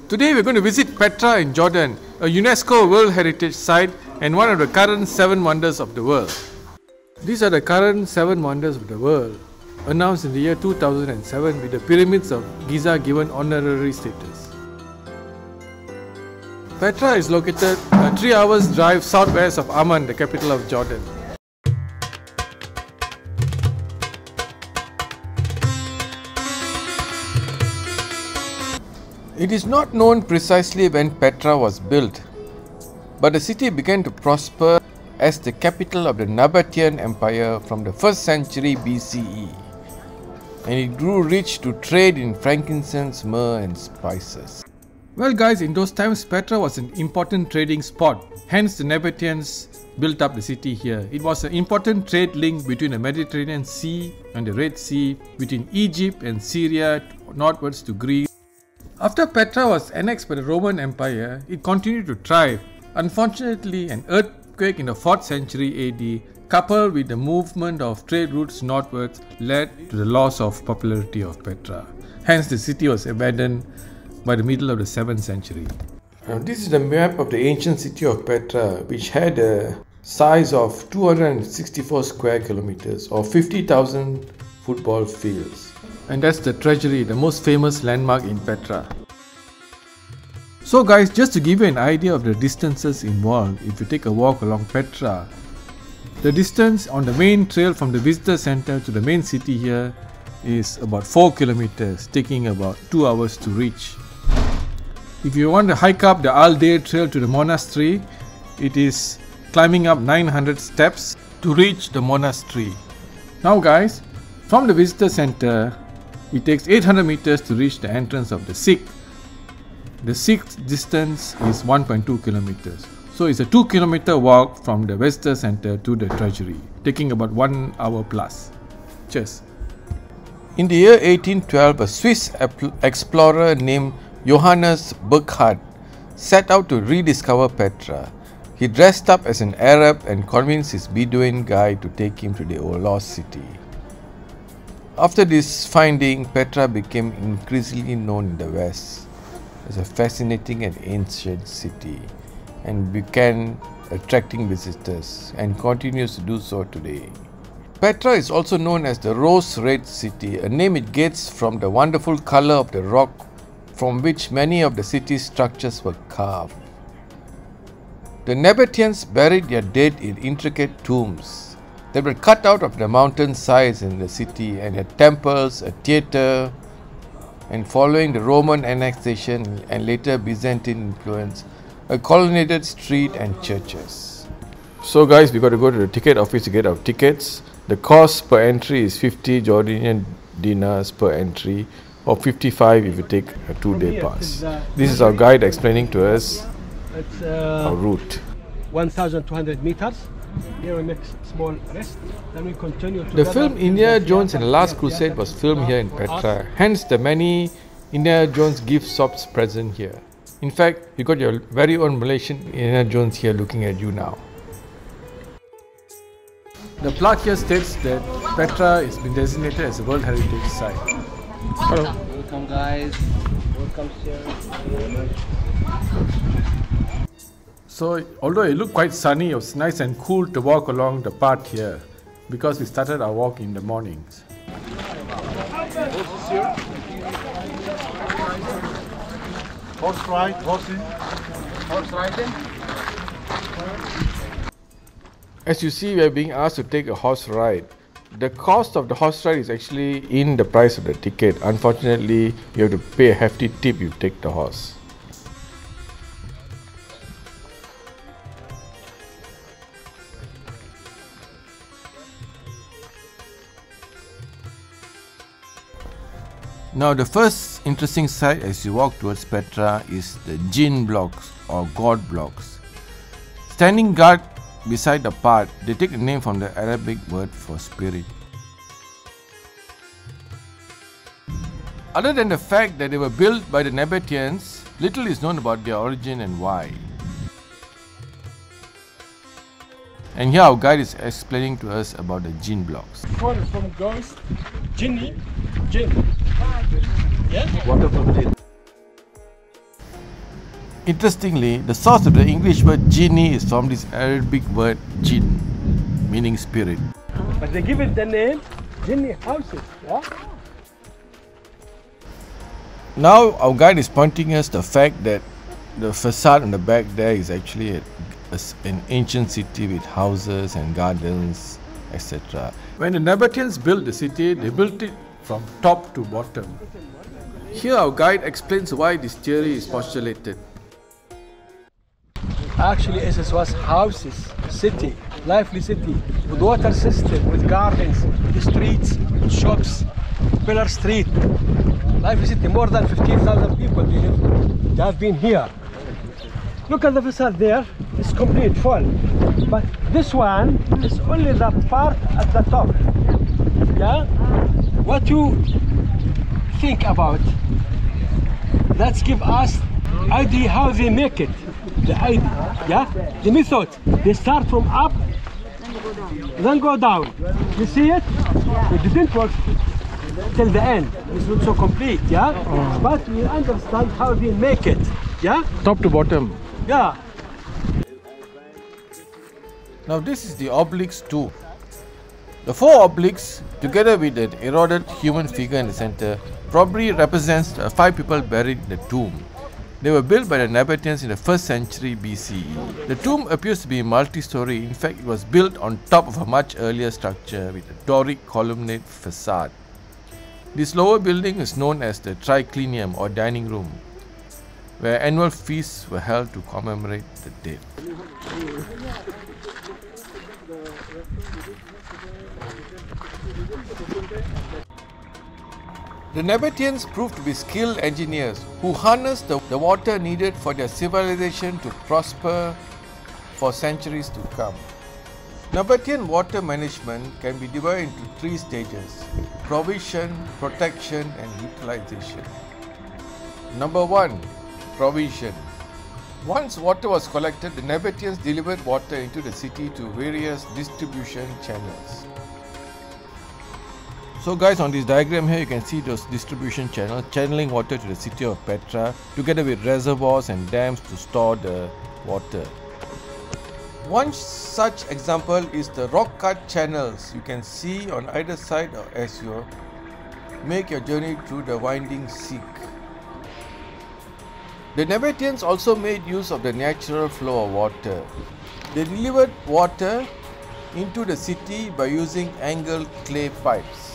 Today we're going to visit Petra in Jordan, a UNESCO World Heritage Site and one of the current 7 wonders of the world. These are the current 7 wonders of the world, announced in the year 2007 with the pyramids of Giza given honorary status. Petra is located a 3 hours drive southwest of Amman, the capital of Jordan. It is not known precisely when Petra was built, but the city began to prosper as the capital of the Nabatean Empire from the 1st century BCE, and it grew rich to trade in frankincense, myrrh and spices. Well guys, in those times Petra was an important trading spot, hence the Nabateans built up the city here. It was an important trade link between the Mediterranean Sea and the Red Sea, between Egypt and Syria northwards to Greece. After Petra was annexed by the Roman Empire, it continued to thrive. Unfortunately, an earthquake in the 4th century AD, coupled with the movement of trade routes northwards, led to the loss of popularity of Petra. Hence, the city was abandoned by the middle of the 7th century. Now, this is the map of the ancient city of Petra, which had a size of 264 square kilometers or 50,000 football fields. And that's the treasury, the most famous landmark in Petra. So guys, just to give you an idea of the distances involved, if you take a walk along Petra, the distance on the main trail from the visitor center to the main city here is about 4 kilometers, taking about 2 hours to reach. If you want to hike up the all-day trail to the monastery, it is climbing up 900 steps to reach the monastery. Now guys, from the visitor center, it takes 800 meters to reach the entrance of the Sikh. The Sikh's distance is 1.2 kilometers. So it's a 2 kilometer walk from the visitor center to the treasury, taking about 1 hour plus. Cheers. In the year 1812, a Swiss explorer named Johannes Burckhardt set out to rediscover Petra. He dressed up as an Arab and convinced his Bedouin guide to take him to the lost city. After this finding, Petra became increasingly known in the West as a fascinating and ancient city and began attracting visitors and continues to do so today. Petra is also known as the Rose Red City, a name it gets from the wonderful color of the rock from which many of the city's structures were carved. The Nabateans buried their dead in intricate tombs that were cut out of the mountain sides in the city and had temples, a theatre, and following the Roman annexation and later Byzantine influence, a colonnaded street and churches. So guys, we got to go to the ticket office to get our tickets. The cost per entry is 50 Jordanian dinars per entry, or 55 if you take a 2-day pass. This is our guide explaining to us our route. 1,200 meters. Here we make small rest, then we continue to the film Indiana Jones and the Last Crusade was filmed here in Petra, hence the many Indiana Jones gift shops present here. In fact, you got your very own Malaysian Indiana Jones here looking at you now. The plaque here states that Petra has been designated as a World Heritage Site. Hello. Welcome guys, welcome here. So, although it looked quite sunny, it was nice and cool to walk along the path here because we started our walk in the mornings. Horses here. Horse ride, horsing. Horse riding. As you see, we are being asked to take a horse ride. The cost of the horse ride is actually in the price of the ticket. Unfortunately, you have to pay a hefty tip if you take the horse. Now the first interesting sight as you walk towards Petra is the jinn blocks or god blocks. Standing guard beside the path, they take the name from the Arabic word for spirit. Other than the fact that they were built by the Nabateans, little is known about their origin and why. And here our guide is explaining to us about the jinn blocks. One is from ghost, jinni, jinn. Yes? Wonderful thing. Interestingly, the source of the English word genie is from this Arabic word jinn, meaning spirit. But they give it the name Jinni houses. Yeah? Now our guide is pointing us the fact that the facade on the back there is actually an ancient city with houses and gardens, etc. When the Nabateans built the city, they built it from top to bottom. Here our guide explains why this theory is postulated. Actually, this was houses, city, lively city, with water system, with gardens, with streets, with shops, pillar street. Lively city, more than 15,000 people they have been here. Look at the facade there, it's complete, full. But this one is only the part at the top. Yeah? What you think about? Let's give us idea how they make it. The idea, yeah? The method. They start from up, then go down. You see it? It didn't work till the end. It's not so complete, yeah? But we understand how they make it, yeah? Top to bottom. Yeah. Now this is the obelisks too. The four obelisks, together with an eroded human figure in the center, probably represents 5 people buried in the tomb. They were built by the Nabateans in the 1st century BCE. The tomb appears to be multi-story. In fact, it was built on top of a much earlier structure with a Doric columnate facade. This lower building is known as the triclinium or dining room, where annual feasts were held to commemorate the dead. The Nabateans proved to be skilled engineers who harnessed the water needed for their civilization to prosper for centuries to come. Nabatean water management can be divided into 3 stages: provision, protection and utilization. Number 1. Provision. Once water was collected, the Nabateans delivered water into the city to various distribution channels. So guys, on this diagram here you can see those distribution channels channeling water to the city of Petra, together with reservoirs and dams to store the water. One such example is the rock cut channels you can see on either side as you make your journey through the winding Sikh. The Nabateans also made use of the natural flow of water. They delivered water into the city by using angled clay pipes.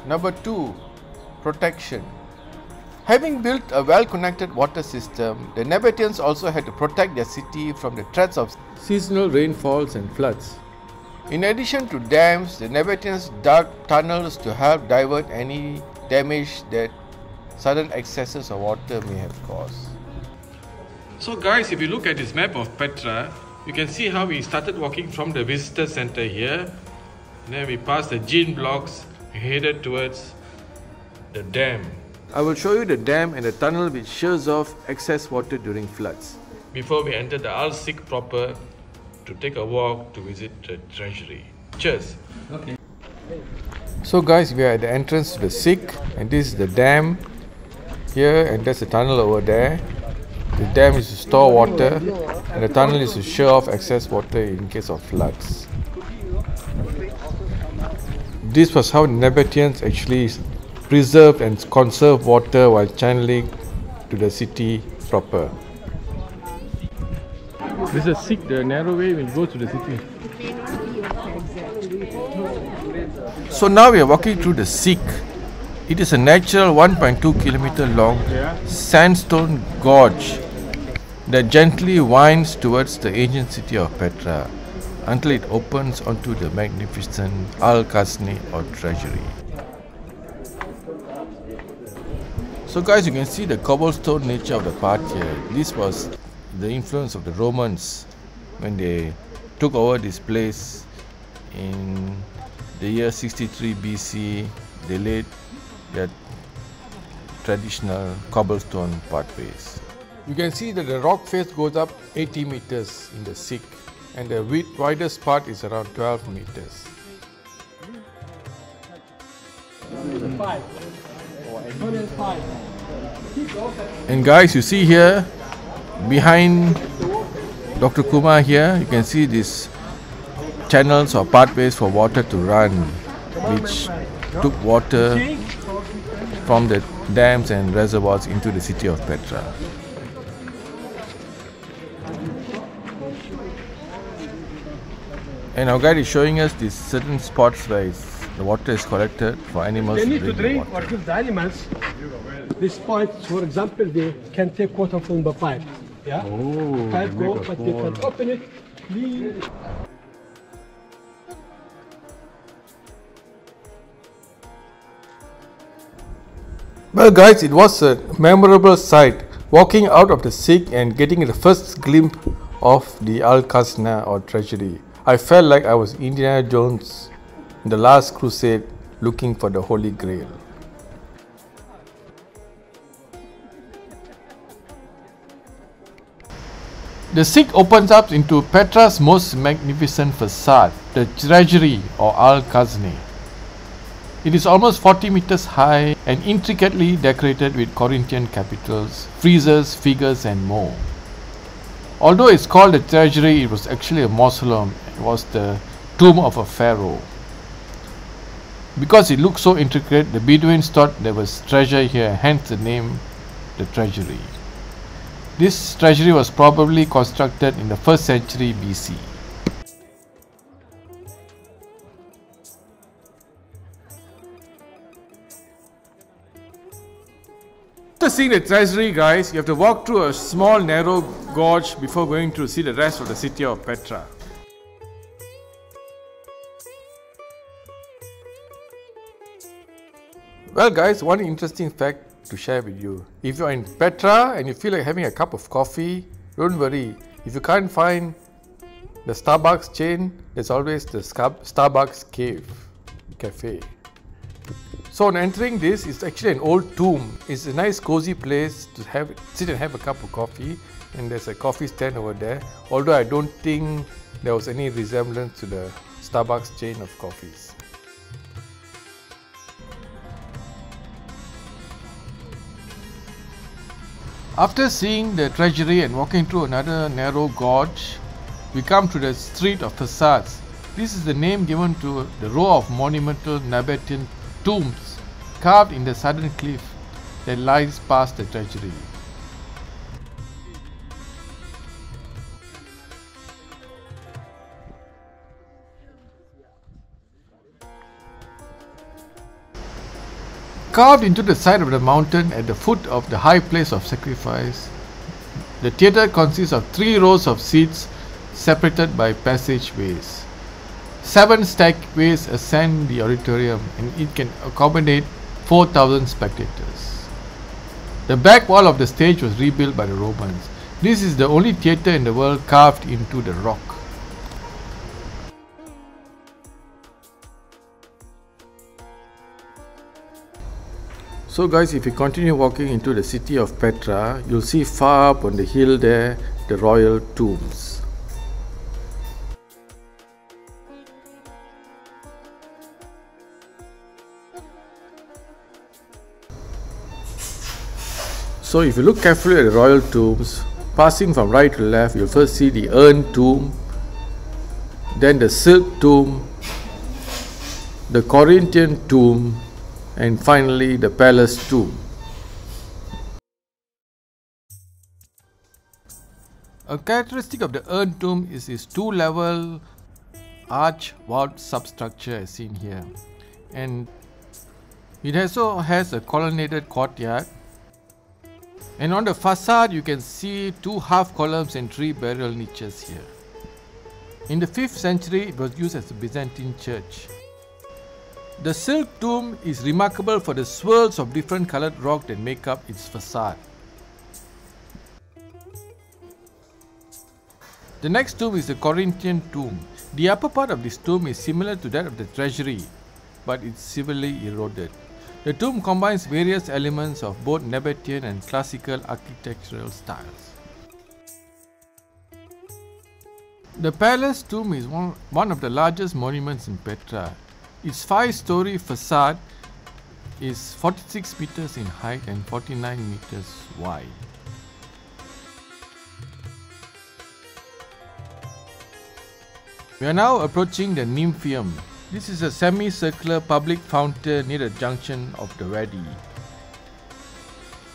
Number 2. Protection. Having built a well-connected water system, the Nabateans also had to protect their city from the threats of seasonal rainfalls and floods. In addition to dams, the Nabateans dug tunnels to help divert any damage that sudden excesses of water may have caused. So guys, if you look at this map of Petra, you can see how we started walking from the visitor center here. Then we passed the gin blocks and headed towards the dam. I will show you the dam and the tunnel which shears off excess water during floods, before we enter the Al-Sikh proper to take a walk to visit the treasury. Cheers! Okay. So guys, we are at the entrance to the Sikh, and this is the dam here, and there's a tunnel over there. The dam is to store water and the tunnel is to shear off excess water in case of floods. This was how the Nabateans actually preserved and conserved water while channeling to the city proper. This is Sikh, the narrow way when you go to the city. So now we are walking through the Sikh. It is a natural 1.2 kilometer long sandstone gorge that gently winds towards the ancient city of Petra until it opens onto the magnificent Al-Kasni or treasury. So guys, you can see the cobblestone nature of the path here. This was the influence of the Romans when they took over this place in the year 63 BC. They laid their traditional cobblestone pathways. You can see that the rock face goes up 80 meters in the Sikh, and the widest part is around 12 meters. 5. 105. And guys, you see here behind Dr. Kumar here, you can see these channels or pathways for water to run, which took water from the dams and reservoirs into the city of Petra. And our guide is showing us these certain spots where the water is collected for animals They need to drink drink water. or give the animals. This point, for example, they can take water from the pipe. Yeah? Oh, Pipe go, but they can open it, clean. Well guys, it was a memorable sight, walking out of the Sikh and getting the first glimpse of the Al Khazna or treasury. I felt like I was Indiana Jones in the Last Crusade looking for the Holy Grail. The Sikh opens up into Petra's most magnificent facade, the treasury or Al Khazna. It is almost 40 meters high and intricately decorated with Corinthian capitals, friezes, figures and more. Although it's called a treasury, it was actually a mausoleum. It was the tomb of a pharaoh. Because it looked so intricate, the Bedouins thought there was treasure here, hence the name the treasury. This treasury was probably constructed in the 1st century BC. After seeing the treasury, guys, you have to walk through a small narrow gorge before going to see the rest of the city of Petra. Well guys, one interesting fact to share with you. If you're in Petra and you feel like having a cup of coffee, don't worry. If you can't find the Starbucks chain, there's always the Starbucks cafe. So on entering this, it's actually an old tomb. It's a nice cozy place to sit and have a cup of coffee, and there's a coffee stand over there. Although I don't think there was any resemblance to the Starbucks chain of coffees. After seeing the treasury and walking through another narrow gorge, we come to the street of facades. This is the name given to the row of monumental Nabatean tombs carved in the southern cliff that lies past the treasury. Carved into the side of the mountain at the foot of the high place of sacrifice, the theatre consists of 3 rows of seats separated by passageways. 7 stairways ascend the auditorium and it can accommodate 4,000 spectators. The back wall of the stage was rebuilt by the Romans. This is the only theatre in the world carved into the rock. So guys, if you continue walking into the city of Petra, you'll see far up on the hill there the royal tombs. So if you look carefully at the royal tombs, passing from right to left, you'll first see the urn tomb, then the silk tomb, the Corinthian tomb, and finally the palace tomb. A characteristic of the urn tomb is its 2-level arch vault substructure as seen here, and it also has a colonnaded courtyard, and on the facade you can see 2 half columns and 3 burial niches here. In the 5th century it was used as a Byzantine church. The silk tomb is remarkable for the swirls of different colored rock that make up its facade. The next tomb is the Corinthian tomb. The upper part of this tomb is similar to that of the treasury, but it's severely eroded. The tomb combines various elements of both Nabatean and classical architectural styles. The palace tomb is one of the largest monuments in Petra. Its 5-story facade is 46 meters in height and 49 meters wide. We are now approaching the Nymphaeum. This is a semicircular public fountain near the junction of the Wadi.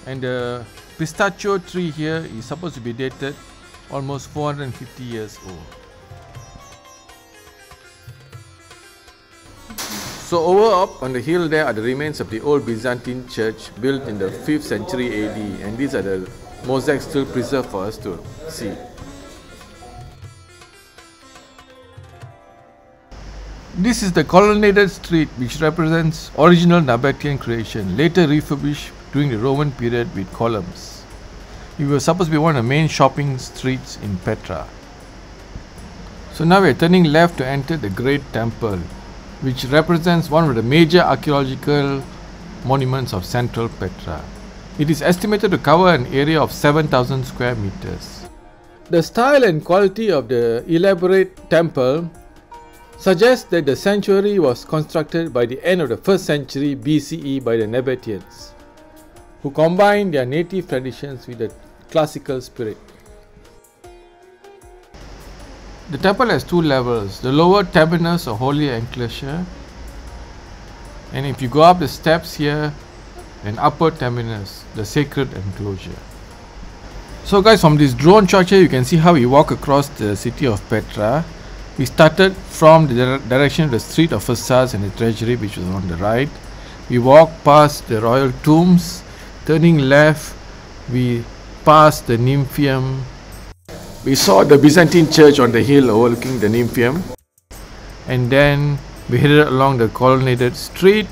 And the pistachio tree here is supposed to be dated almost 450 years old. So over up on the hill there are the remains of the old Byzantine church built in the 5th century AD, and these are the mosaics still preserved for us to see. This is the colonnaded street which represents original Nabatean creation, later refurbished during the Roman period with columns. It was supposed to be one of the main shopping streets in Petra. So now we are turning left to enter the Great Temple, which represents one of the major archaeological monuments of central Petra. It is estimated to cover an area of 7,000 square meters. The style and quality of the elaborate temple suggests that the sanctuary was constructed by the end of the 1st century BCE by the Nabateans, who combined their native traditions with the classical spirit. The temple has two levels, the lower terminus or holy enclosure, and if you go up the steps here, an upper terminus, the sacred enclosure. So guys, from this drone shot here you can see how we walk across the city of Petra. We started from the direction of the street of facades and the treasury, which was on the right. We walked past the royal tombs, turning left we passed the Nymphaeum. We saw the Byzantine church on the hill overlooking the Nymphaeum, and then we headed along the colonnaded street,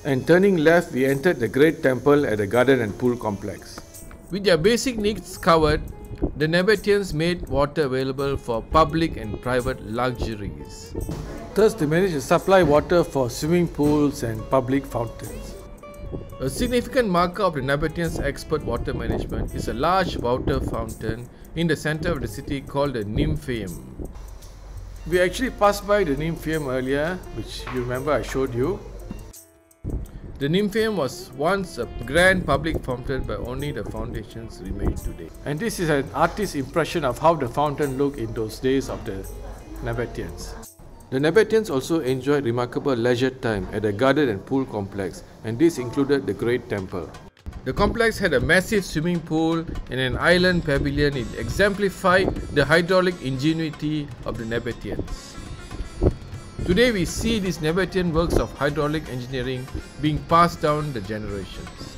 and turning left we entered the great temple at the garden and pool complex. With their basic needs covered, the Nabateans made water available for public and private luxuries. Thus they managed to supply water for swimming pools and public fountains. A significant marker of the Nabateans' expert water management is a large water fountain in the center of the city called the Nymphaeum. We actually passed by the Nymphaeum earlier, which you remember I showed you. The Nymphaeum was once a grand public fountain, but only the foundations remain today. And this is an artist's impression of how the fountain looked in those days of the Nabateans. The Nabateans also enjoyed remarkable leisure time at the garden and pool complex, and this included the Great Temple. The complex had a massive swimming pool and an island pavilion. It exemplified the hydraulic ingenuity of the Nabateans. Today we see these Nabatean works of hydraulic engineering being passed down the generations.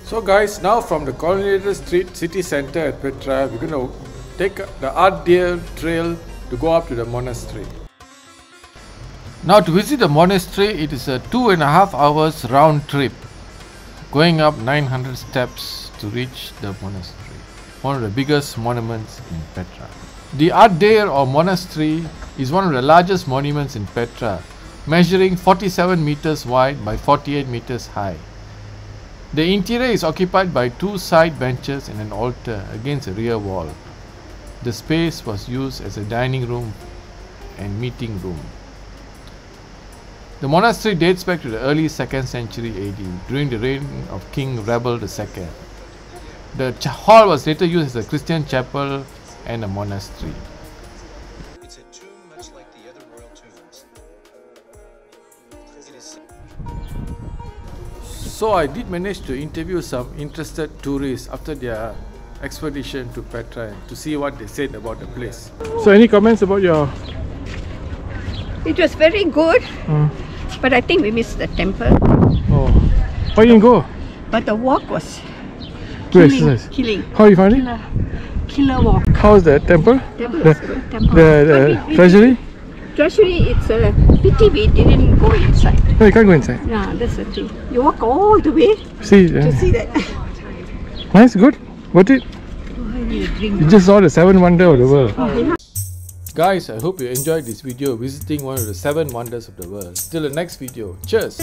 So guys, now from the colonnaded street city center at Petra, we're going to take the Art Deer trail to go up to the monastery. Now to visit the monastery, it is a 2.5 hours round trip, going up 900 steps to reach the monastery, one of the biggest monuments in Petra. The Art Deer or monastery is one of the largest monuments in Petra, measuring 47 meters wide by 48 meters high. The interior is occupied by two side benches and an altar against a rear wall. The space was used as a dining room and meeting room. The monastery dates back to the early 2nd century AD, during the reign of King Rebel II. The hall was later used as a Christian chapel and a monastery. It's a tomb much like the other royal tombs. It is... So I did manage to interview some interested tourists after their expedition to Petra to see what they said about the place. So any comments about your... It was very good, but I think we missed the temple. Oh, why didn't you go? But the walk was To exercise. killing. How you find it? Killer walk. How's the temple? Temple was good. Temple. The But we treasury? Treasury, it's a pity we didn't go inside. No, you can't go inside. Yeah, that's the thing. You walk all the way See, to see that. nice, good. Worth it. You just saw the 7 wonders of the world. Guys, I hope you enjoyed this video visiting one of the 7 wonders of the world. Till the next video. Cheers!